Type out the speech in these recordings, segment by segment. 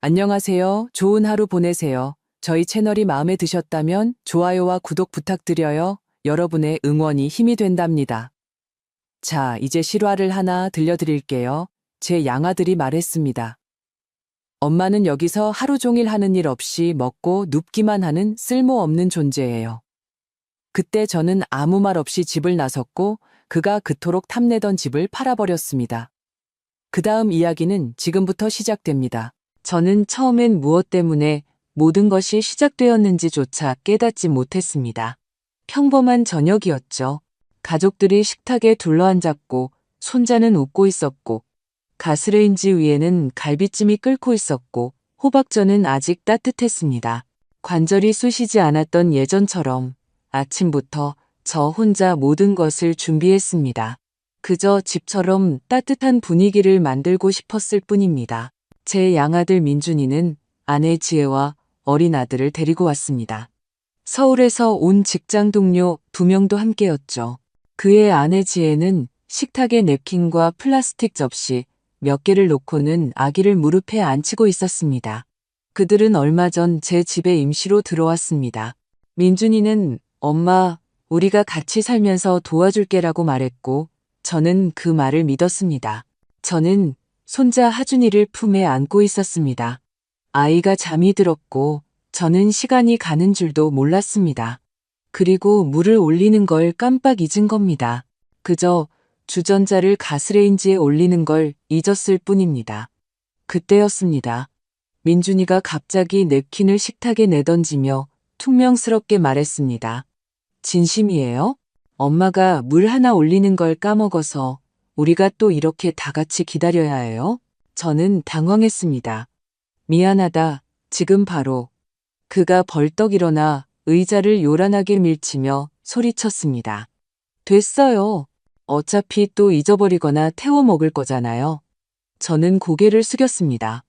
안녕하세요. 좋은 하루 보내세요. 저희 채널이 마음에 드셨다면 좋아요와 구독 부탁드려요. 여러분의 응원이 힘이 된답니다. 자, 이제 실화를 하나 들려드릴게요. 제 양아들이 말했습니다. 엄마는 여기서 하루 종일 하는 일 없이 먹고 눕기만 하는 쓸모없는 존재예요. 그때 저는 아무 말 없이 집을 나섰고 그가 그토록 탐내던 집을 팔아버렸습니다. 그 다음 이야기는 지금부터 시작됩니다. 저는 처음엔 무엇 때문에 모든 것이 시작되었는지조차 깨닫지 못했습니다. 평범한 저녁이었죠. 가족들이 식탁에 둘러앉았고 손자는 웃고 있었고 가스레인지 위에는 갈비찜이 끓고 있었고 호박전은 아직 따뜻했습니다. 관절이 쑤시지 않았던 예전처럼 아침부터 저 혼자 모든 것을 준비했습니다. 그저 집처럼 따뜻한 분위기를 만들고 싶었을 뿐입니다. 제 양아들 민준이는 아내 지혜와 어린 아들을 데리고 왔습니다. 서울에서 온 직장 동료 2명도 함께였죠. 그의 아내 지혜는 식탁에 냅킨과 플라스틱 접시 몇 개를 놓고는 아기를 무릎에 앉히고 있었습니다. 그들은 얼마 전 제 집에 임시로 들어왔습니다. 민준이는 엄마, 우리가 같이 살면서 도와줄게라고 말했고 저는 그 말을 믿었습니다. 저는 손자 하준이를 품에 안고 있었습니다. 아이가 잠이 들었고 저는 시간이 가는 줄도 몰랐습니다. 그리고 물을 올리는 걸 깜빡 잊은 겁니다. 그저 주전자를 가스레인지에 올리는 걸 잊었을 뿐입니다. 그때였습니다. 민준이가 갑자기 냅킨을 식탁에 내던지며 퉁명스럽게 말했습니다. 진심이에요? 엄마가 물 하나 올리는 걸 까먹어서 우리가 또 이렇게 다 같이 기다려야 해요? 저는 당황했습니다. 미안하다. 지금 바로. 그가 벌떡 일어나 의자를 요란하게 밀치며 소리쳤습니다. 됐어요. 어차피 또 잊어버리거나 태워 먹을 거잖아요. 저는 고개를 숙였습니다.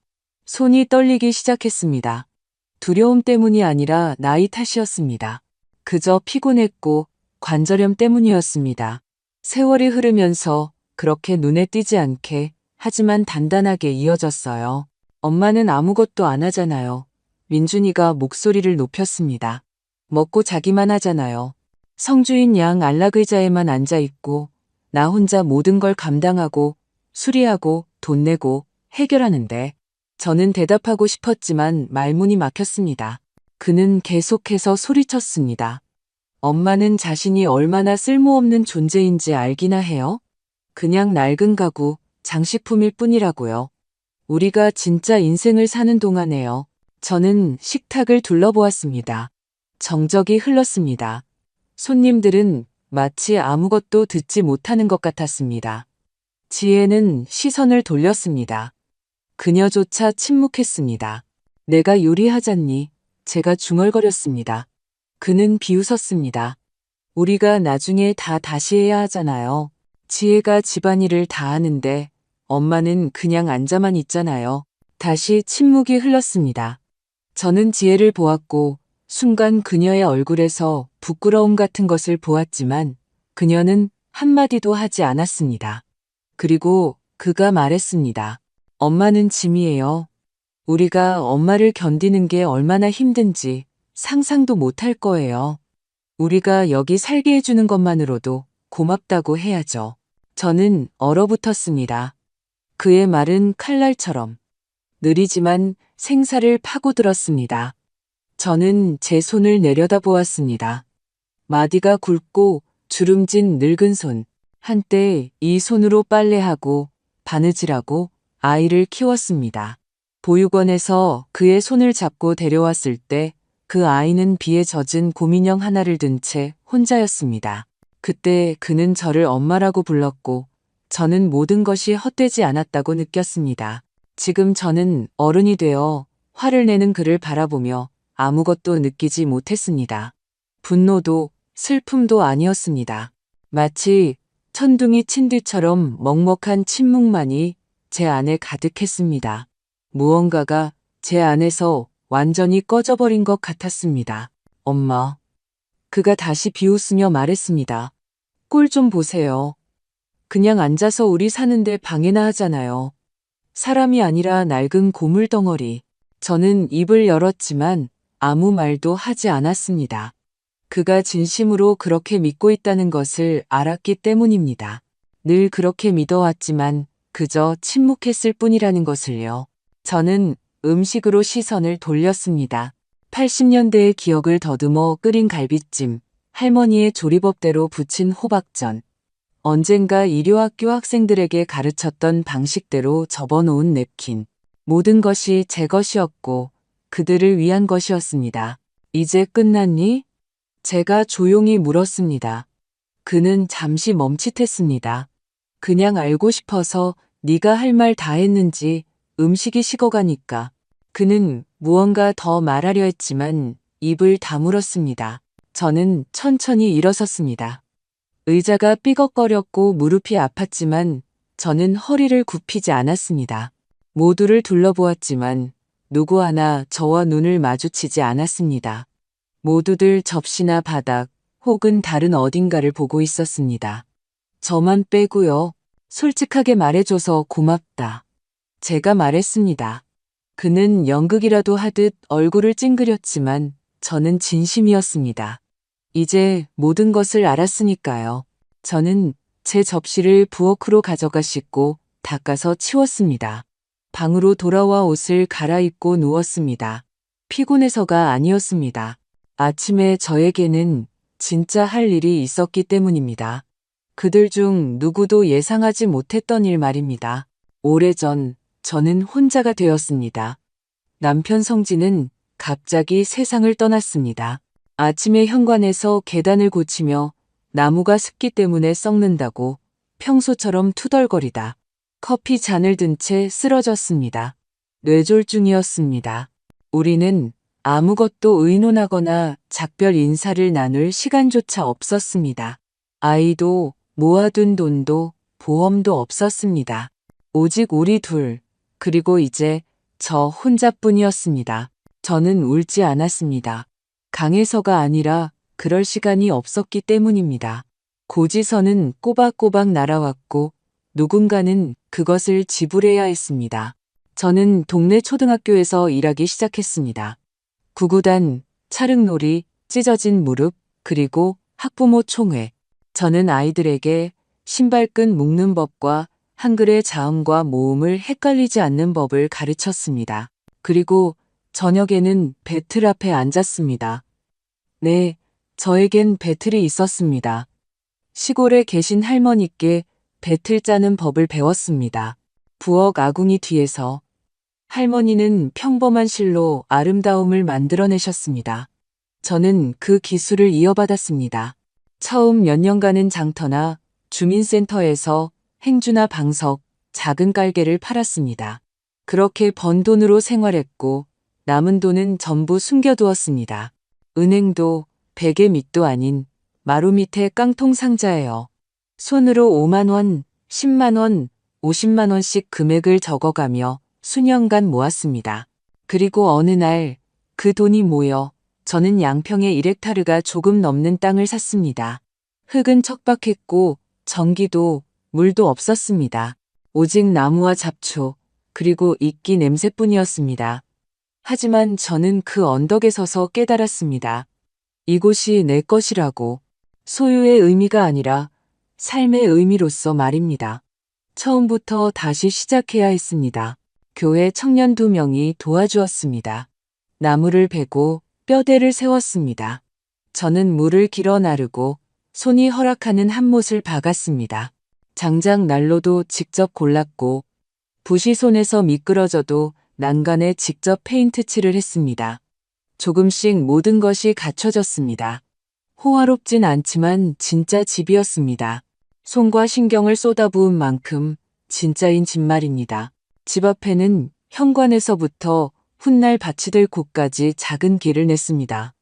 손이 떨리기 시작했습니다. 두려움 때문이 아니라 나이 탓이었습니다. 그저 피곤했고 관절염 때문이었습니다. 세월이 흐르면서 그렇게 눈에 띄지 않게 하지만 단단하게 이어졌어요. 엄마는 아무것도 안 하잖아요. 민준이가 목소리를 높였습니다. 먹고 자기만 하잖아요. 성주인 양 안락의자에만 앉아있고 나 혼자 모든 걸 감당하고 수리하고 돈 내고 해결하는데 저는 대답하고 싶었지만 말문이 막혔습니다. 그는 계속해서 소리쳤습니다. 엄마는 자신이 얼마나 쓸모없는 존재인지 알기나 해요? 그냥 낡은 가구, 장식품일 뿐이라고요. 우리가 진짜 인생을 사는 동안에요. 저는 식탁을 둘러보았습니다. 정적이 흘렀습니다. 손님들은 마치 아무것도 듣지 못하는 것 같았습니다. 지혜는 시선을 돌렸습니다. 그녀조차 침묵했습니다. 내가 요리하잖니. 제가 중얼거렸습니다. 그는 비웃었습니다. 우리가 나중에 다 다시 해야 하잖아요. 지혜가 집안일을 다 하는데 엄마는 그냥 앉아만 있잖아요. 다시 침묵이 흘렀습니다. 저는 지혜를 보았고 순간 그녀의 얼굴에서 부끄러움 같은 것을 보았지만 그녀는 한마디도 하지 않았습니다. 그리고 그가 말했습니다. 엄마는 짐이에요. 우리가 엄마를 견디는 게 얼마나 힘든지 상상도 못할 거예요. 우리가 여기 살게 해주는 것만으로도 고맙다고 해야죠. 저는 얼어붙었습니다. 그의 말은 칼날처럼 느리지만 생사를 파고들었습니다. 저는 제 손을 내려다보았습니다. 마디가 굵고 주름진 늙은 손. 한때 이 손으로 빨래하고 바느질하고 아이를 키웠습니다. 보육원에서 그의 손을 잡고 데려왔을 때 그 아이는 비에 젖은 곰인형 하나를 든 채 혼자였습니다. 그때 그는 저를 엄마라고 불렀고 저는 모든 것이 헛되지 않았다고 느꼈습니다. 지금 저는 어른이 되어 화를 내는 그를 바라보며 아무것도 느끼지 못했습니다. 분노도 슬픔도 아니었습니다. 마치 천둥이 친 뒤처럼 먹먹한 침묵만이 제 안에 가득했습니다. 무언가가 제 안에서 완전히 꺼져버린 것 같았습니다. 엄마. 그가 다시 비웃으며 말했습니다. 꼴 좀 보세요. 그냥 앉아서 우리 사는데 방해나 하잖아요. 사람이 아니라 낡은 고물 덩어리. 저는 입을 열었지만 아무 말도 하지 않았습니다. 그가 진심으로 그렇게 믿고 있다는 것을 알았기 때문입니다. 늘 그렇게 믿어왔지만 그저 침묵했을 뿐이라는 것을요. 저는 음식으로 시선을 돌렸습니다. 80년대의 기억을 더듬어 끓인 갈비찜, 할머니의 조리법대로 부친 호박전, 언젠가 일요학교 학생들에게 가르쳤던 방식대로 접어놓은 냅킨. 모든 것이 제 것이었고 그들을 위한 것이었습니다. 이제 끝났니? 제가 조용히 물었습니다. 그는 잠시 멈칫했습니다. 그냥 알고 싶어서 네가 할 말 다 했는지. 음식이 식어가니까. 그는 무언가 더 말하려 했지만 입을 다물었습니다. 저는 천천히 일어섰습니다. 의자가 삐걱거렸고 무릎이 아팠지만 저는 허리를 굽히지 않았습니다. 모두를 둘러보았지만 누구 하나 저와 눈을 마주치지 않았습니다. 모두들 접시나 바닥 혹은 다른 어딘가를 보고 있었습니다. 저만 빼고요. 솔직하게 말해줘서 고맙다. 제가 말했습니다. 그는 연극이라도 하듯 얼굴을 찡그렸지만 저는 진심이었습니다. 이제 모든 것을 알았으니까요. 저는 제 접시를 부엌으로 가져가 씻고 닦아서 치웠습니다. 방으로 돌아와 옷을 갈아입고 누웠습니다. 피곤해서가 아니었습니다. 아침에 저에게는 진짜 할 일이 있었기 때문입니다. 그들 중 누구도 예상하지 못했던 일 말입니다. 오래전 저는 혼자가 되었습니다. 남편 성진은 갑자기 세상을 떠났습니다. 아침에 현관에서 계단을 고치며 나무가 습기 때문에 썩는다고 평소처럼 투덜거리다 커피 잔을 든 채 쓰러졌습니다. 뇌졸중이었습니다. 우리는 아무것도 의논하거나 작별 인사를 나눌 시간조차 없었습니다. 아이도 모아둔 돈도 보험도 없었습니다. 오직 우리 둘, 그리고 이제 저 혼자뿐이었습니다. 저는 울지 않았습니다. 강해서가 아니라 그럴 시간이 없었기 때문입니다. 고지서는 꼬박꼬박 날아왔고 누군가는 그것을 지불해야 했습니다. 저는 동네 초등학교에서 일하기 시작했습니다. 구구단, 차륵놀이, 찢어진 무릎, 그리고 학부모 총회. 저는 아이들에게 신발끈 묶는 법과 한글의 자음과 모음을 헷갈리지 않는 법을 가르쳤습니다. 그리고 저녁에는 배틀 앞에 앉았습니다. 네, 저에겐 배틀이 있었습니다. 시골에 계신 할머니께 배틀 짜는 법을 배웠습니다. 부엌 아궁이 뒤에서 할머니는 평범한 실로 아름다움을 만들어내셨습니다. 저는 그 기술을 이어받았습니다. 처음 몇 년간은 장터나 주민센터에서 행주나 방석, 작은 깔개를 팔았습니다. 그렇게 번 돈으로 생활했고 남은 돈은 전부 숨겨두었습니다. 은행도 베개 밑도 아닌 마루 밑에 깡통 상자예요. 손으로 5만 원, 10만 원, 50만 원씩 금액을 적어가며 수년간 모았습니다. 그리고 어느 날 그 돈이 모여 저는 양평의 1헥타르가 조금 넘는 땅을 샀습니다. 흙은 척박했고 전기도 물도 없었습니다. 오직 나무와 잡초, 그리고 이끼 냄새뿐이었습니다. 하지만 저는 그 언덕에 서서 깨달았습니다. 이곳이 내 것이라고. 소유의 의미가 아니라 삶의 의미로서 말입니다. 처음부터 다시 시작해야 했습니다. 교회 청년 2명이 도와주었습니다. 나무를 베고 뼈대를 세웠습니다. 저는 물을 길어 나르고 손이 허락하는 한못을 박았습니다. 장작 난로도 직접 골랐고 붓이 손에서 미끄러져도 난간에 직접 페인트 칠을 했습니다. 조금씩 모든 것이 갖춰졌습니다. 호화롭진 않지만 진짜 집이었습니다. 손과 신경을 쏟아부은 만큼 진짜인 집 말입니다. 집 앞에는 현관에서부터 훗날 밭이 될 곳까지 작은 길을 냈습니다.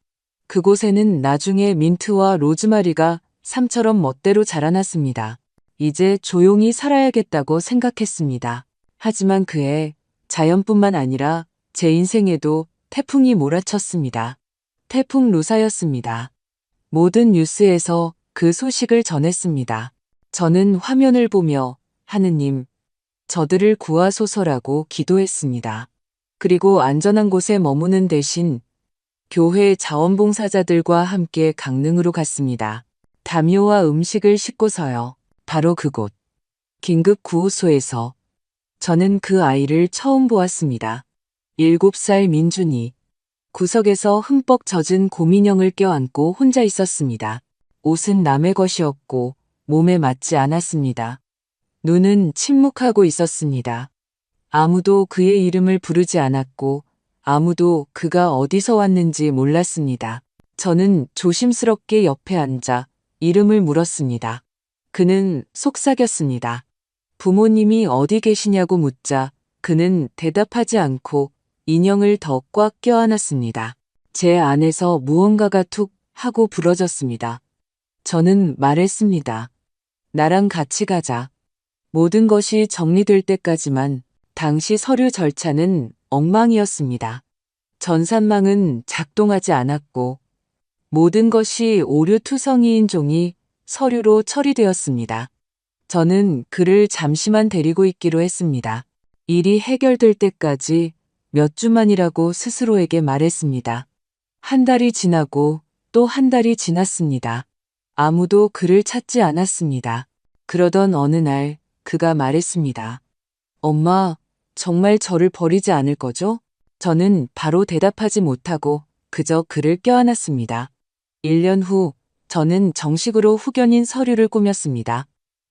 그곳에는 나중에 민트와 로즈마리가 삶처럼 멋대로 자라났습니다. 이제 조용히 살아야겠다고 생각했습니다. 하지만 그해 자연뿐만 아니라 제 인생에도 태풍이 몰아쳤습니다. 태풍 루사였습니다. 모든 뉴스에서 그 소식을 전했습니다. 저는 화면을 보며 하느님, 저들을 구하소서라고 기도했습니다. 그리고 안전한 곳에 머무는 대신 교회 자원봉사자들과 함께 강릉으로 갔습니다. 담요와 음식을 싣고서요. 바로 그곳 긴급구호소에서 저는 그 아이를 처음 보았습니다. 7살 민준이 구석에서 흠뻑 젖은 곰인형을 껴안고 혼자 있었습니다. 옷은 남의 것이었고 몸에 맞지 않았습니다. 눈은 침묵하고 있었습니다. 아무도 그의 이름을 부르지 않았고 아무도 그가 어디서 왔는지 몰랐습니다. 저는 조심스럽게 옆에 앉아 이름을 물었습니다. 그는 속삭였습니다. 부모님이 어디 계시냐고 묻자 그는 대답하지 않고 인형을 더 꽉 껴안았습니다. 제 안에서 무언가가 툭 하고 부러졌습니다. 저는 말했습니다. 나랑 같이 가자. 모든 것이 정리될 때까지만. 당시 서류 절차는 엉망이었습니다. 전산망은 작동하지 않았고 모든 것이 오류투성이인 종이 서류로 처리되었습니다. 저는 그를 잠시만 데리고 있기로 했습니다. 일이 해결될 때까지 몇 주만이라고 스스로에게 말했습니다. 한 달이 지나고 또 한 달이 지났습니다. 아무도 그를 찾지 않았습니다. 그러던 어느 날 그가 말했습니다. 엄마, 정말 저를 버리지 않을 거죠? 저는 바로 대답하지 못하고 그저 그를 껴안았습니다. 1년 후 저는 정식으로 후견인 서류를 꾸몄습니다.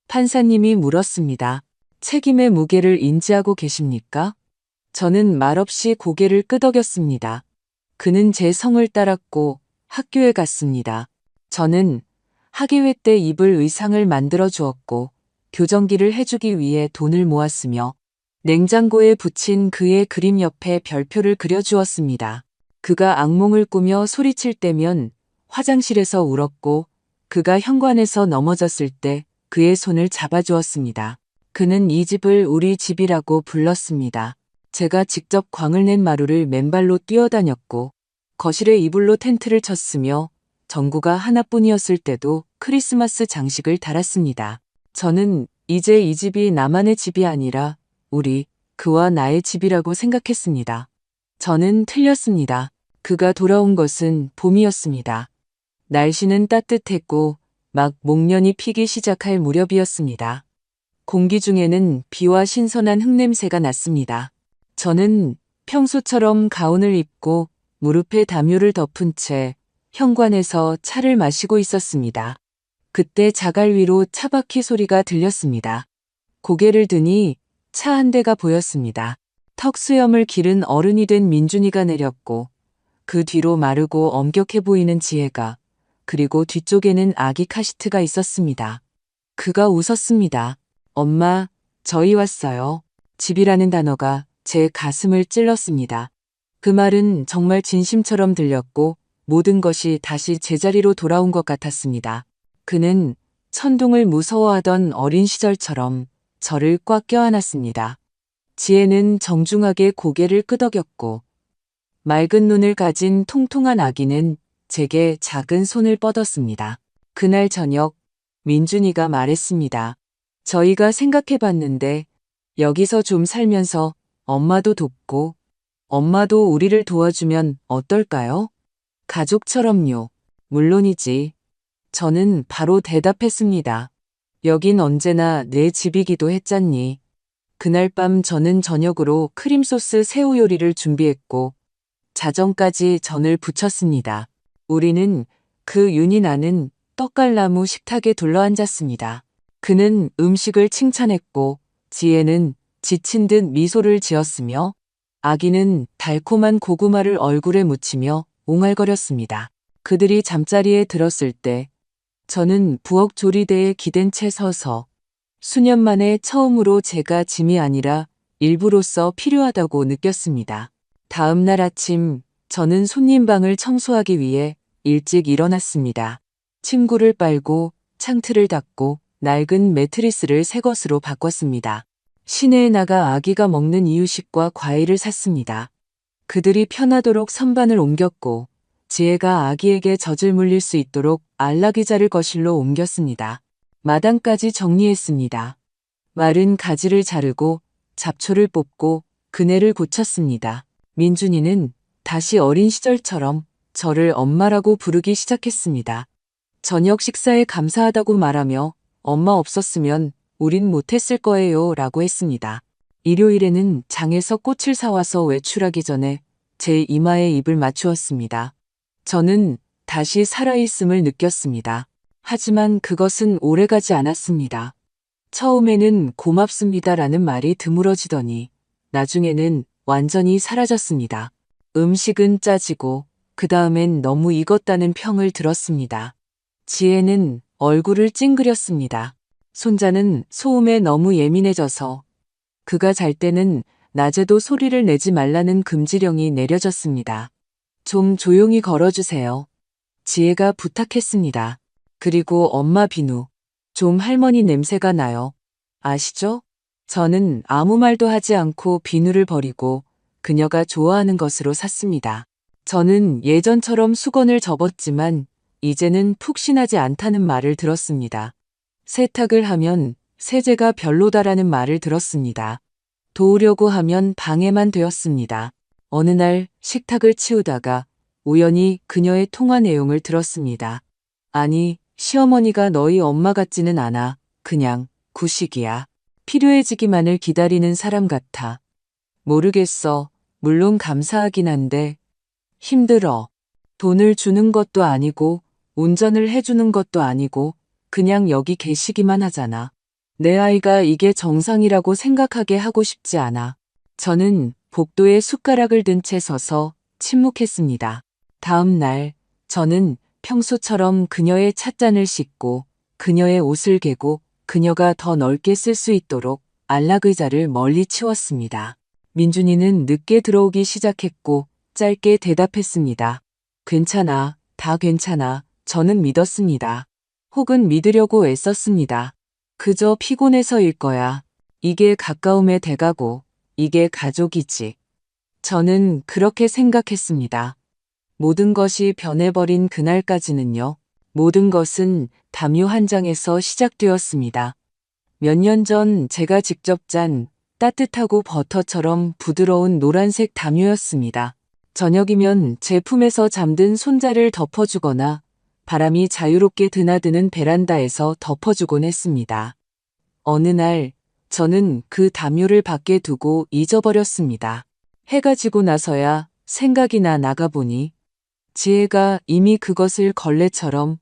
판사님이 물었습니다. 책임의 무게를 인지하고 계십니까? 저는 말없이 고개를 끄덕였습니다. 그는 제 성을 따랐고 학교에 갔습니다. 저는 학예회 때 입을 의상을 만들어 주었고 교정기를 해주기 위해 돈을 모았으며 냉장고에 붙인 그의 그림 옆에 별표를 그려주었습니다. 그가 악몽을 꾸며 소리칠 때면 화장실에서 울었고 그가 현관에서 넘어졌을 때 그의 손을 잡아주었습니다. 그는 이 집을 우리 집이라고 불렀습니다. 제가 직접 광을 낸 마루를 맨발로 뛰어다녔고 거실에 이불로 텐트를 쳤으며 전구가 하나뿐이었을 때도 크리스마스 장식을 달았습니다. 저는 이제 이 집이 나만의 집이 아니라 그와 나의 집이라고 생각했습니다. 저는 틀렸습니다. 그가 돌아온 것은 봄이었습니다. 날씨는 따뜻했고 막 목련이 피기 시작할 무렵이었습니다. 공기 중에는 비와 신선한 흙냄새가 났습니다. 저는 평소처럼 가운을 입고 무릎에 담요를 덮은 채 현관에서 차를 마시고 있었습니다. 그때 자갈 위로 차바퀴 소리가 들렸습니다. 고개를 드니 차 한 대가 보였습니다. 턱수염을 기른 어른이 된 민준이가 내렸고 그 뒤로 마르고 엄격해 보이는 지혜가 그리고 뒤쪽에는 아기 카시트가 있었습니다. 그가 웃었습니다. 엄마, 저희 왔어요. 집이라는 단어가 제 가슴을 찔렀습니다. 그 말은 정말 진심처럼 들렸고 모든 것이 다시 제자리로 돌아온 것 같았습니다. 그는 천둥을 무서워하던 어린 시절처럼 저를 꽉 껴안았습니다. 지혜는 정중하게 고개를 끄덕였고 맑은 눈을 가진 통통한 아기는 제게 작은 손을 뻗었습니다. 그날 저녁 민준이가 말했습니다. 저희가 생각해봤는데 여기서 좀 살면서 엄마도 돕고 엄마도 우리를 도와주면 어떨까요? 가족처럼요. 물론이지. 저는 바로 대답했습니다. 여긴 언제나 내 집이기도 했잖니. 그날 밤 저는 저녁으로 크림소스 새우 요리를 준비했고 자정까지 전을 부쳤습니다. 우리는 그 윤이 나는 떡갈나무 식탁에 둘러앉았습니다. 그는 음식을 칭찬했고 지혜는 지친 듯 미소를 지었으며 아기는 달콤한 고구마를 얼굴에 묻히며 옹알거렸습니다. 그들이 잠자리에 들었을 때 저는 부엌 조리대에 기댄 채 서서 수년 만에 처음으로 제가 짐이 아니라 일부로서 필요하다고 느꼈습니다. 다음 날 아침 저는 손님 방을 청소하기 위해 일찍 일어났습니다. 침구를 빨고 창틀을 닫고 낡은 매트리스를 새 것으로 바꿨습니다. 시내에 나가 아기가 먹는 이유식과 과일을 샀습니다. 그들이 편하도록 선반을 옮겼고 지혜가 아기에게 젖을 물릴 수 있도록 안락의자를 거실로 옮겼습니다. 마당까지 정리했습니다. 마른 가지를 자르고 잡초를 뽑고 그네를 고쳤습니다. 민준이는 다시 어린 시절처럼 저를 엄마라고 부르기 시작했습니다. 저녁 식사에 감사하다고 말하며 엄마 없었으면 우린 못했을 거예요 라고 했습니다. 일요일에는 장에서 꽃을 사와서 외출하기 전에 제 이마에 입을 맞추었습니다. 저는 다시 살아있음을 느꼈습니다. 하지만 그것은 오래가지 않았습니다. 처음에는 고맙습니다라는 말이 드물어지더니 나중에는 완전히 사라졌습니다. 음식은 짜지고 그 다음엔 너무 익었다는 평을 들었습니다. 지혜는 얼굴을 찡그렸습니다. 손자는 소음에 너무 예민해져서 그가 잘 때는 낮에도 소리를 내지 말라는 금지령이 내려졌습니다. 좀 조용히 걸어주세요. 지혜가 부탁했습니다. 그리고 엄마 비누. 좀 할머니 냄새가 나요. 아시죠? 저는 아무 말도 하지 않고 비누를 버리고 그녀가 좋아하는 것으로 샀습니다. 저는 예전처럼 수건을 접었지만 이제는 푹신하지 않다는 말을 들었습니다. 세탁을 하면 세제가 별로다라는 말을 들었습니다. 도우려고 하면 방해만 되었습니다. 어느 날 식탁을 치우다가 우연히 그녀의 통화 내용을 들었습니다. 아니, 시어머니가 너희 엄마 같지는 않아. 그냥 구식이야. 필요해지기만을 기다리는 사람 같아. 모르겠어. 물론 감사하긴 한데 힘들어. 돈을 주는 것도 아니고 운전을 해주는 것도 아니고 그냥 여기 계시기만 하잖아. 내 아이가 이게 정상이라고 생각하게 하고 싶지 않아. 저는 복도에 숟가락을 든 채 서서 침묵했습니다. 다음 날 저는 평소처럼 그녀의 찻잔을 씻고 그녀의 옷을 개고 그녀가 더 넓게 쓸 수 있도록 안락의자를 멀리 치웠습니다. 민준이는 늦게 들어오기 시작했고 짧게 대답했습니다. 괜찮아, 다 괜찮아. 저는 믿었습니다. 혹은 믿으려고 애썼습니다. 그저 피곤해서일 거야. 이게 가까움의 대가고 이게 가족이지. 저는 그렇게 생각했습니다. 모든 것이 변해버린 그날까지는요. 모든 것은 담요 한 장에서 시작되었습니다. 몇 년 전 제가 직접 짠 따뜻하고 버터처럼 부드러운 노란색 담요였습니다. 저녁이면 제 품에서 잠든 손자를 덮어주거나 바람이 자유롭게 드나드는 베란다에서 덮어주곤 했습니다. 어느 날 저는 그 담요를 밖에 두고 잊어버렸습니다. 해가 지고 나서야 생각이 나가보니 지혜가 이미 그것을 걸레처럼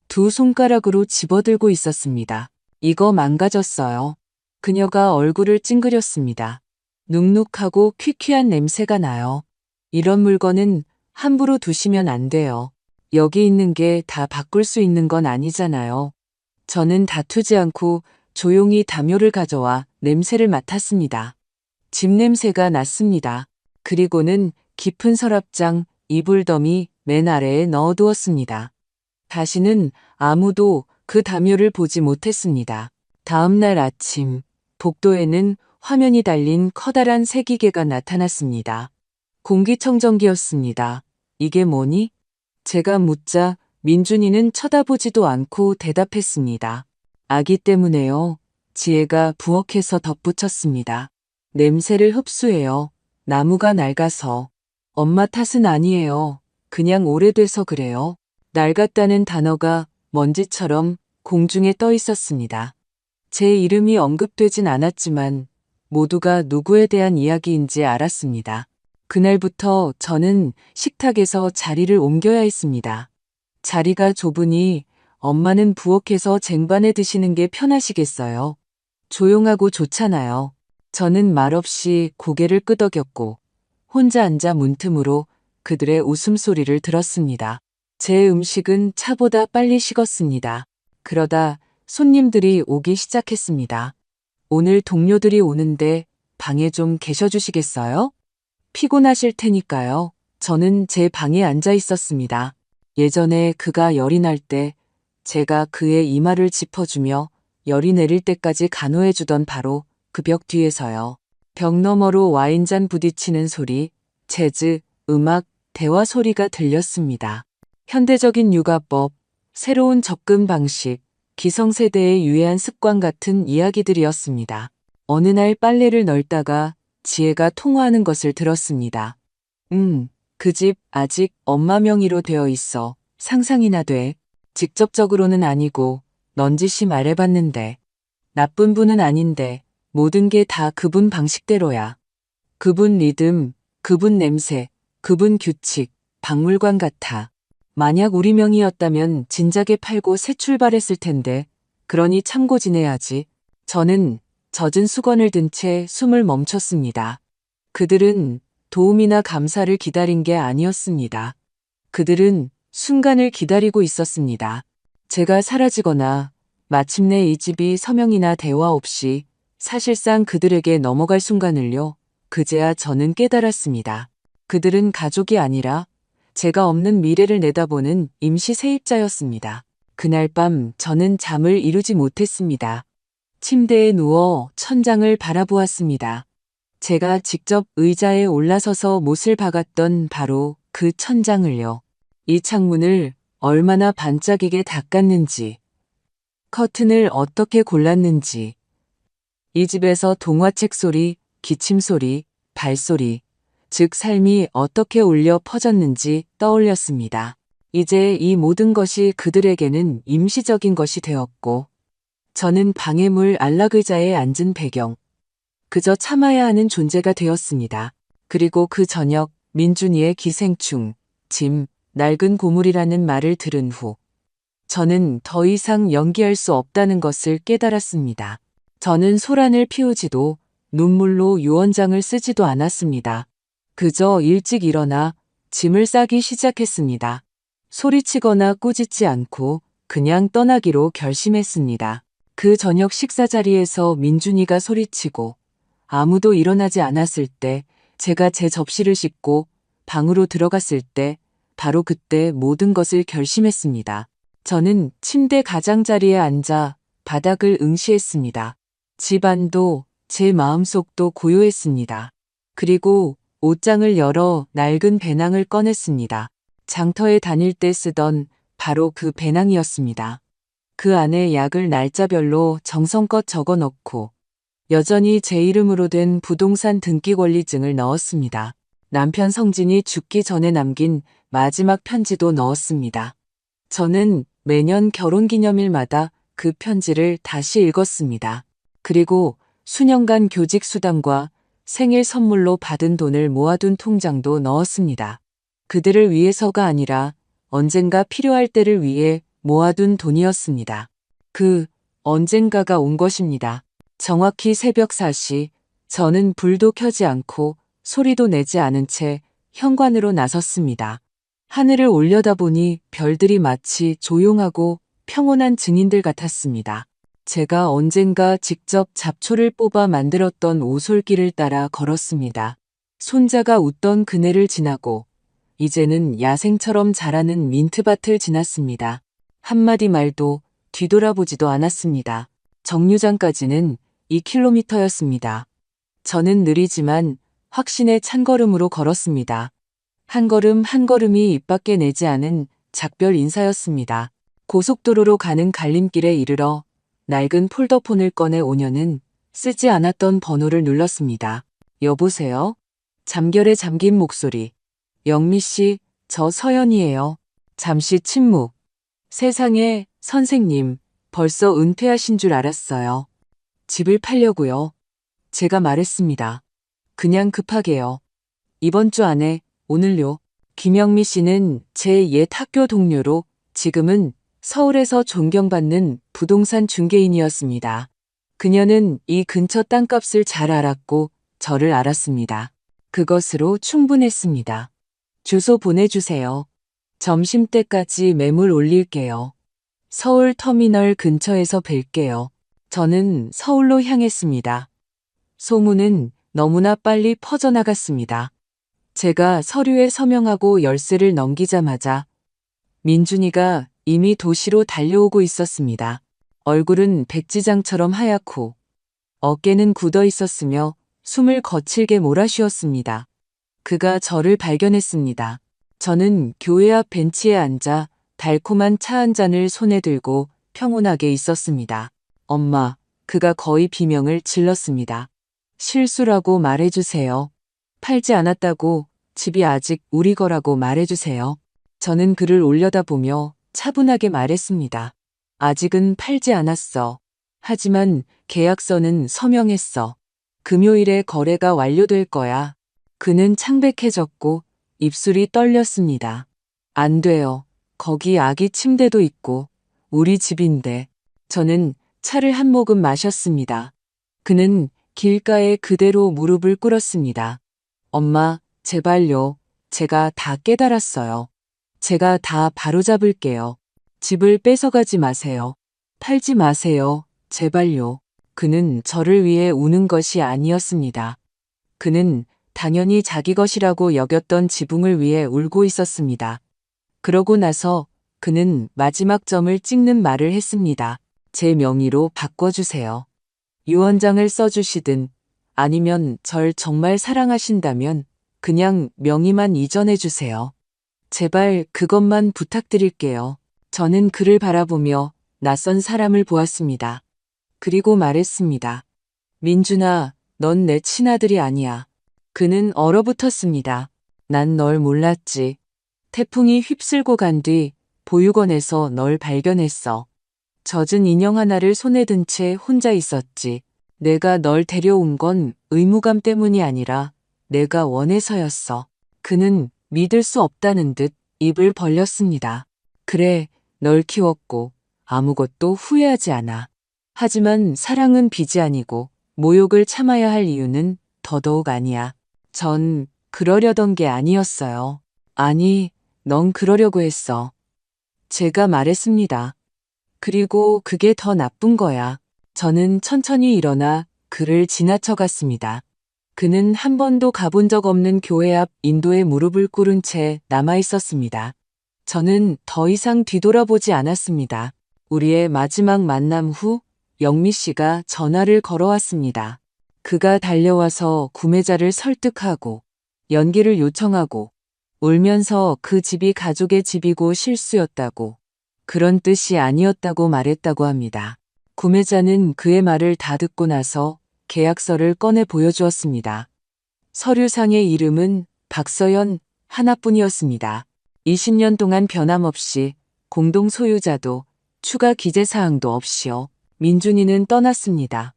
두 손가락으로 집어들고 있었습니다. 이거 망가졌어요. 그녀가 얼굴을 찡그렸습니다. 눅눅하고 퀴퀴한 냄새가 나요. 이런 물건은 함부로 두시면 안 돼요. 여기 있는 게 다 바꿀 수 있는 건 아니잖아요. 저는 다투지 않고 조용히 담요를 가져와 냄새를 맡았습니다. 집 냄새가 났습니다. 그리고는 깊은 서랍장 이불더미 맨 아래에 넣어두었습니다. 다시는 아무도 그 담요를 보지 못했습니다. 다음 날 아침, 복도에는 화면이 달린 커다란 세기계가 나타났습니다. 공기청정기였습니다. 이게 뭐니? 제가 묻자 민준이는 쳐다보지도 않고 대답했습니다. 아기 때문에요. 지혜가 부엌에서 덧붙였습니다. 냄새를 흡수해요. 나무가 낡아서. 엄마 탓은 아니에요. 그냥 오래돼서 그래요. 낡았다는 단어가 먼지처럼 공중에 떠 있었습니다. 제 이름이 언급되진 않았지만 모두가 누구에 대한 이야기인지 알았습니다. 그날부터 저는 식탁에서 자리를 옮겨야 했습니다. 자리가 좁으니 엄마는 부엌에서 쟁반에 드시는 게 편하시겠어요. 조용하고 좋잖아요. 저는 말없이 고개를 끄덕였고 혼자 앉아 문틈으로 그들의 웃음소리를 들었습니다. 제 음식은 차보다 빨리 식었습니다. 그러다 손님들이 오기 시작했습니다. 오늘 동료들이 오는데 방에 좀 계셔주시겠어요? 피곤하실 테니까요. 저는 제 방에 앉아 있었습니다. 예전에 그가 열이 날 때 제가 그의 이마를 짚어주며 열이 내릴 때까지 간호해주던 바로 그 벽 뒤에서요. 벽 너머로 와인잔 부딪히는 소리, 재즈, 음악, 대화 소리가 들렸습니다. 현대적인 육아법, 새로운 접근 방식, 기성세대의 유해한 습관 같은 이야기들이었습니다. 어느 날 빨래를 널다가 지혜가 통화하는 것을 들었습니다. 그 집 아직 엄마 명의로 되어 있어. 상상이나 돼. 직접적으로는 아니고 넌지시 말해봤는데. 나쁜 분은 아닌데 모든 게 다 그분 방식대로야. 그분 리듬, 그분 냄새, 그분 규칙, 박물관 같아. 만약 우리 명의였다면 진작에 팔고 새 출발했을 텐데. 그러니 참고 지내야지. 저는 젖은 수건을 든 채 숨을 멈췄습니다. 그들은 도움이나 감사를 기다린 게 아니었습니다. 그들은 순간을 기다리고 있었습니다. 제가 사라지거나 마침내 이 집이 서명이나 대화 없이 사실상 그들에게 넘어갈 순간을요. 그제야 저는 깨달았습니다. 그들은 가족이 아니라 제가 없는 미래를 내다보는 임시 세입자였습니다. 그날 밤 저는 잠을 이루지 못했습니다. 침대에 누워 천장을 바라보았습니다. 제가 직접 의자에 올라서서 못을 박았던 바로 그 천장을요. 이 창문을 얼마나 반짝이게 닦았는지, 커튼을 어떻게 골랐는지, 이 집에서 동화책 소리, 기침 소리, 발소리, 즉 삶이 어떻게 울려 퍼졌는지 떠올렸습니다. 이제 이 모든 것이 그들에게는 임시적인 것이 되었고, 저는 방해물 안락의자에 앉은 배경, 그저 참아야 하는 존재가 되었습니다. 그리고 그 저녁 민준이의 기생충, 짐, 낡은 고물이라는 말을 들은 후 저는 더 이상 연기할 수 없다는 것을 깨달았습니다. 저는 소란을 피우지도 눈물로 유언장을 쓰지도 않았습니다. 그저 일찍 일어나 짐을 싸기 시작했습니다. 소리치거나 꾸짖지 않고 그냥 떠나기로 결심했습니다. 그 저녁 식사 자리에서 민준이가 소리치고 아무도 일어나지 않았을 때 제가 제 접시를 씻고 방으로 들어갔을 때 바로 그때 모든 것을 결심했습니다. 저는 침대 가장자리에 앉아 바닥을 응시했습니다. 집안도 제 마음속도 고요했습니다. 그리고 옷장을 열어 낡은 배낭을 꺼냈습니다. 장터에 다닐 때 쓰던 바로 그 배낭이었습니다. 그 안에 약을 날짜별로 정성껏 적어 넣고 여전히 제 이름으로 된 부동산 등기 권리증을 넣었습니다. 남편 성진이 죽기 전에 남긴 마지막 편지도 넣었습니다. 저는 매년 결혼기념일마다 그 편지를 다시 읽었습니다. 그리고 수년간 교직 수당과 생일 선물로 받은 돈을 모아둔 통장도 넣었습니다. 그들을 위해서가 아니라 언젠가 필요할 때를 위해 모아둔 돈이었습니다. 그 언젠가가 온 것입니다. 정확히 새벽 4시 저는 불도 켜지 않고 소리도 내지 않은 채 현관으로 나섰습니다. 하늘을 올려다보니 별들이 마치 조용하고 평온한 증인들 같았습니다. 제가 언젠가 직접 잡초를 뽑아 만들었던 오솔길을 따라 걸었습니다. 손자가 웃던 그네를 지나고 이제는 야생처럼 자라는 민트밭을 지났습니다. 한마디 말도 뒤돌아보지도 않았습니다. 정류장까지는 2km였습니다. 저는 느리지만 확신의 찬걸음으로 걸었습니다. 한 걸음 한 걸음이 입 밖에 내지 않은 작별 인사였습니다. 고속도로로 가는 갈림길에 이르러 낡은 폴더폰을 꺼내 5년은 쓰지 않았던 번호를 눌렀습니다. 여보세요? 잠결에 잠긴 목소리. 영미 씨, 저 서연이에요. 잠시 침묵. 세상에, 선생님, 벌써 은퇴하신 줄 알았어요. 집을 팔려고요. 제가 말했습니다. 그냥 급하게요. 이번 주 안에, 오늘요. 김영미 씨는 제 옛 학교 동료로 지금은 서울에서 존경받는 부동산 중개인이었습니다. 그녀는 이 근처 땅값을 잘 알았고 저를 알았습니다. 그것으로 충분했습니다. 주소 보내주세요. 점심때까지 매물 올릴게요. 서울 터미널 근처에서 뵐게요. 저는 서울로 향했습니다. 소문은 너무나 빨리 퍼져나갔습니다. 제가 서류에 서명하고 열쇠를 넘기자마자 민준이가 이미 도시로 달려오고 있었습니다. 얼굴은 백지장처럼 하얗고 어깨는 굳어 있었으며 숨을 거칠게 몰아쉬었습니다. 그가 저를 발견했습니다. 저는 교회 앞 벤치에 앉아 달콤한 차 한 잔을 손에 들고 평온하게 있었습니다. 엄마, 그가 거의 비명을 질렀습니다. 실수라고 말해주세요. 팔지 않았다고 집이 아직 우리 거라고 말해주세요. 저는 글을 올려다보며 차분하게 말했습니다. 아직은 팔지 않았어. 하지만 계약서는 서명했어. 금요일에 거래가 완료될 거야. 그는 창백해졌고 입술이 떨렸습니다. 안 돼요. 거기 아기 침대도 있고 우리 집인데. 저는 차를 한 모금 마셨습니다. 그는 길가에 그대로 무릎을 꿇었습니다. 엄마, 제발요. 제가 다 깨달았어요. 제가 다 바로잡을게요. 집을 뺏어가지 마세요. 팔지 마세요. 제발요. 그는 저를 위해 우는 것이 아니었습니다. 그는 당연히 자기 것이라고 여겼던 지붕을 위해 울고 있었습니다. 그러고 나서 그는 마지막 점을 찍는 말을 했습니다. 제 명의로 바꿔주세요. 유언장을 써주시든 아니면 절 정말 사랑하신다면 그냥 명의만 이전해주세요. 제발 그것만 부탁드릴게요. 저는 그를 바라보며 낯선 사람을 보았습니다. 그리고 말했습니다. 민준아, 넌 내 친아들이 아니야. 그는 얼어붙었습니다. 난 널 몰랐지. 태풍이 휩쓸고 간 뒤 보육원에서 널 발견했어. 젖은 인형 하나를 손에 든 채 혼자 있었지. 내가 널 데려온 건 의무감 때문이 아니라 내가 원해서였어. 그는 믿을 수 없다는 듯 입을 벌렸습니다. 그래, 널 키웠고 아무것도 후회하지 않아. 하지만 사랑은 빚이 아니고 모욕을 참아야 할 이유는 더더욱 아니야. 전 그러려던 게 아니었어요. 아니, 넌 그러려고 했어. 제가 말했습니다. 그리고 그게 더 나쁜 거야. 저는 천천히 일어나 그를 지나쳐갔습니다. 그는 한 번도 가본 적 없는 교회 앞 인도에 무릎을 꿇은 채 남아 있었습니다. 저는 더 이상 뒤돌아보지 않았습니다. 우리의 마지막 만남 후 영미 씨가 전화를 걸어왔습니다. 그가 달려와서 구매자를 설득하고 연기를 요청하고 울면서 그 집이 가족의 집이고 실수였다고 그런 뜻이 아니었다고 말했다고 합니다. 구매자는 그의 말을 다 듣고 나서 계약서를 꺼내 보여주었습니다. 서류상의 이름은 박서연 하나뿐이었습니다. 20년 동안 변함없이 공동 소유자도 추가 기재사항도 없이요. 민준이는 떠났습니다.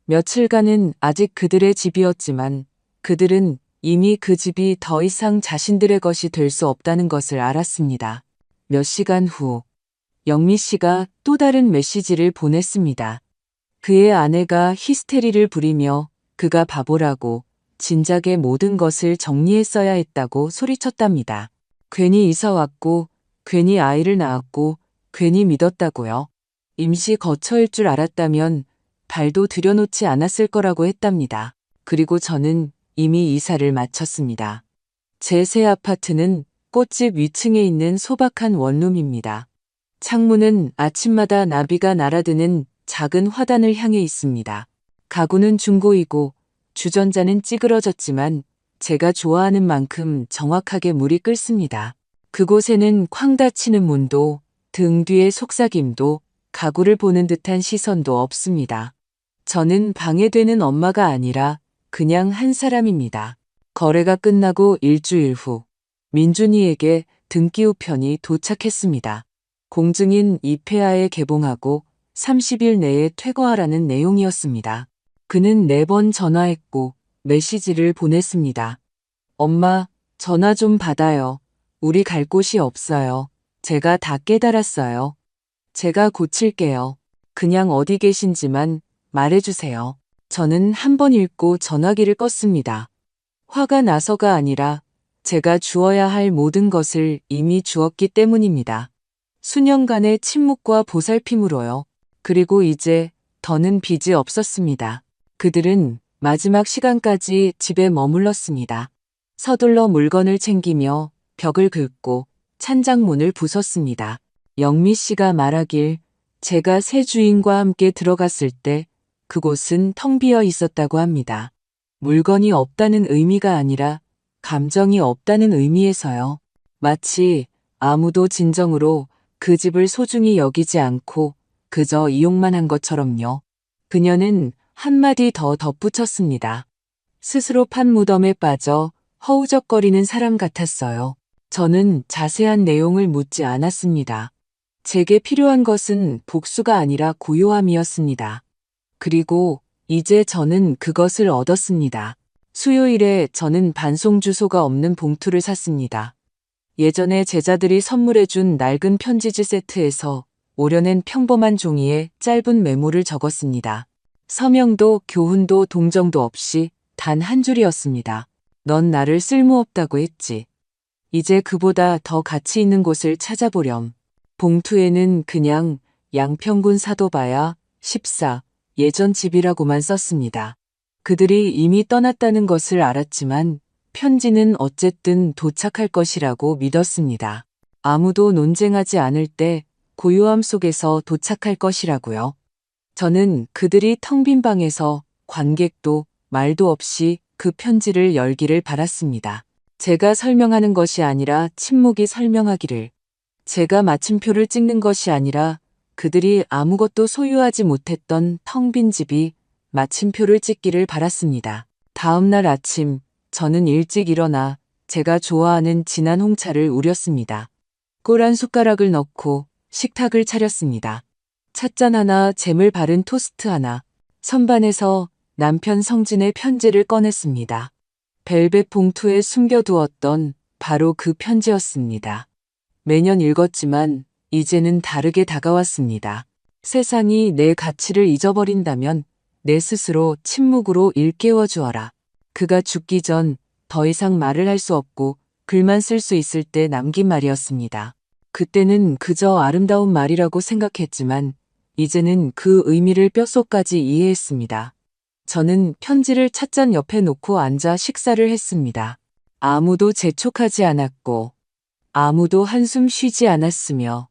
며칠간은 아직 그들의 집이었지만 그들은 이미 그 집이 더 이상 자신들의 것이 될 수 없다는 것을 알았습니다. 몇 시간 후 영미 씨가 또 다른 메시지를 보냈습니다. 그의 아내가 히스테리를 부리며 그가 바보라고 진작에 모든 것을 정리했어야 했다고 소리쳤답니다. 괜히 이사 왔고 괜히 아이를 낳았고 괜히 믿었다고요. 임시 거처일 줄 알았다면 발도 들여놓지 않았을 거라고 했답니다. 그리고 저는 이미 이사를 마쳤습니다. 제 새 아파트는 꽃집 위층에 있는 소박한 원룸입니다. 창문은 아침마다 나비가 날아드는 작은 화단을 향해 있습니다. 가구는 중고이고 주전자는 찌그러졌지만 제가 좋아하는 만큼 정확하게 물이 끓습니다. 그곳에는 쾅 닫히는 문도 등 뒤의 속삭임도 가구를 보는 듯한 시선도 없습니다. 저는 방해되는 엄마가 아니라 그냥 한 사람입니다. 거래가 끝나고 일주일 후 민준이에게 등기 우편이 도착했습니다. 공증인 이페아에 개봉하고 30일 내에 퇴거하라는 내용이었습니다. 그는 4번 전화했고 메시지를 보냈습니다. 엄마, 전화 좀 받아요. 우리 갈 곳이 없어요. 제가 다 깨달았어요. 제가 고칠게요. 그냥 어디 계신지만 말해주세요. 저는 한 번 읽고 전화기를 껐습니다. 화가 나서가 아니라 제가 주어야 할 모든 것을 이미 주었기 때문입니다. 수년간의 침묵과 보살핌으로요. 그리고 이제 더는 빚이 없었습니다. 그들은 마지막 시간까지 집에 머물렀습니다. 서둘러 물건을 챙기며 벽을 긁고 찬장문을 부쉈습니다. 영미 씨가 말하길 제가 새 주인과 함께 들어갔을 때 그곳은 텅 비어 있었다고 합니다. 물건이 없다는 의미가 아니라 감정이 없다는 의미에서요. 마치 아무도 진정으로 그 집을 소중히 여기지 않고 그저 이용만 한 것처럼요. 그녀는 한마디 더 덧붙였습니다. 스스로 판 무덤에 빠져 허우적거리는 사람 같았어요. 저는 자세한 내용을 묻지 않았습니다. 제게 필요한 것은 복수가 아니라 고요함이었습니다. 그리고 이제 저는 그것을 얻었습니다. 수요일에 저는 반송 주소가 없는 봉투를 샀습니다. 예전에 제자들이 선물해준 낡은 편지지 세트에서 오려낸 평범한 종이에 짧은 메모를 적었습니다. 서명도 교훈도 동정도 없이 단 한 줄이었습니다. 넌 나를 쓸모없다고 했지. 이제 그보다 더 가치 있는 곳을 찾아보렴. 봉투에는 그냥 양평군 사도바야 14 예전 집이라고만 썼습니다. 그들이 이미 떠났다는 것을 알았지만 편지는 어쨌든 도착할 것이라고 믿었습니다. 아무도 논쟁하지 않을 때 고요함 속에서 도착할 것이라고요. 저는 그들이 텅 빈 방에서 관객도 말도 없이 그 편지를 열기를 바랐습니다. 제가 설명하는 것이 아니라 침묵이 설명하기를. 제가 마침표를 찍는 것이 아니라 그들이 아무것도 소유하지 못했던 텅 빈 집이 마침표를 찍기를 바랐습니다. 다음 날 아침 저는 일찍 일어나 제가 좋아하는 진한 홍차를 우렸습니다. 꿀 한 숟가락을 넣고 식탁을 차렸습니다. 찻잔 하나, 잼을 바른 토스트 하나, 선반에서 남편 성진의 편지를 꺼냈습니다. 벨벳 봉투에 숨겨두었던 바로 그 편지였습니다. 매년 읽었지만 이제는 다르게 다가왔습니다. 세상이 내 가치를 잊어버린다면 내 스스로 침묵으로 일깨워 주어라. 그가 죽기 전 더 이상 말을 할 수 없고 글만 쓸 수 있을 때 남긴 말이었습니다. 그때는 그저 아름다운 말이라고 생각했지만 이제는 그 의미를 뼛속까지 이해했습니다. 저는 편지를 찻잔 옆에 놓고 앉아 식사를 했습니다. 아무도 재촉하지 않았고 아무도 한숨 쉬지 않았으며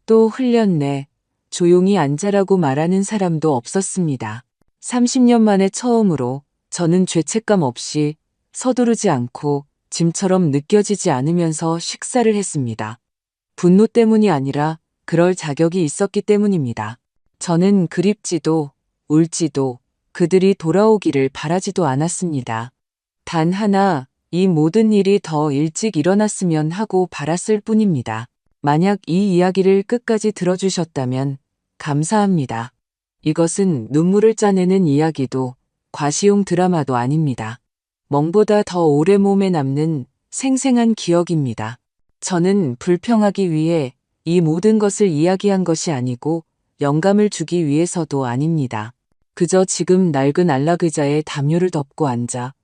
또 흘렸네. 조용히 앉아라고 말하는 사람도 없었습니다. 30년 만에 처음으로 저는 죄책감 없이 서두르지 않고 짐처럼 느껴지지 않으면서 식사를 했습니다. 분노 때문이 아니라 그럴 자격이 있었기 때문입니다. 저는 그립지도 울지도 그들이 돌아오기를 바라지도 않았습니다. 단 하나, 이 모든 일이 더 일찍 일어났으면 하고 바랐을 뿐입니다. 만약 이 이야기를 끝까지 들어주셨다면 감사합니다. 이것은 눈물을 짜내는 이야기도 과시용 드라마도 아닙니다. 멍보다 더 오래 몸에 남는 생생한 기억입니다. 저는 불평하기 위해 이 모든 것을 이야기한 것이 아니고 영감을 주기 위해서도 아닙니다. 그저 지금 낡은 안락의자에 담요를 덮고 앉아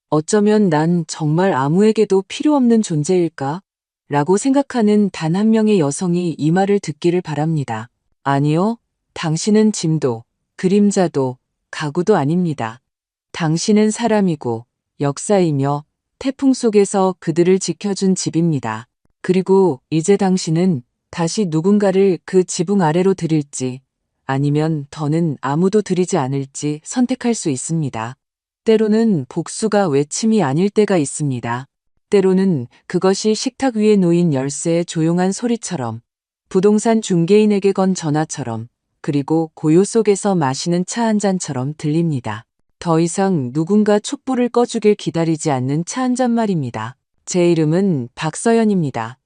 어쩌면 난 정말 아무에게도 필요 없는 존재일까? 라고 생각하는 단 한 명의 여성이 이 말을 듣기를 바랍니다. 아니요, 당신은 짐도, 그림자도, 가구도 아닙니다. 당신은 사람이고 역사이며 태풍 속에서 그들을 지켜준 집입니다. 그리고 이제 당신은 다시 누군가를 그 지붕 아래로 들일지 아니면 더는 아무도 들이지 않을지 선택할 수 있습니다. 때로는 복수가 외침이 아닐 때가 있습니다. 때로는 그것이 식탁 위에 놓인 열쇠의 조용한 소리처럼, 부동산 중개인에게 건 전화처럼, 그리고 고요 속에서 마시는 차 한 잔처럼 들립니다. 더 이상 누군가 촛불을 꺼주길 기다리지 않는 차 한 잔 말입니다. 제 이름은 박서연입니다.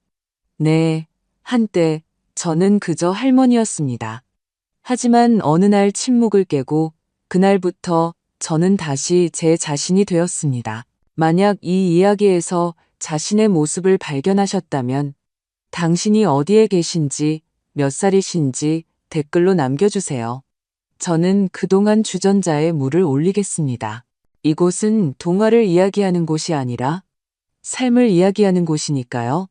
네, 한때 저는 그저 할머니였습니다. 하지만 어느 날 침묵을 깨고 그날부터 저는 다시 제 자신이 되었습니다. 만약 이 이야기에서 자신의 모습을 발견하셨다면 당신이 어디에 계신지 몇 살이신지 댓글로 남겨주세요. 저는 그동안 주전자에 물을 올리겠습니다. 이곳은 동화를 이야기하는 곳이 아니라 삶을 이야기하는 곳이니까요.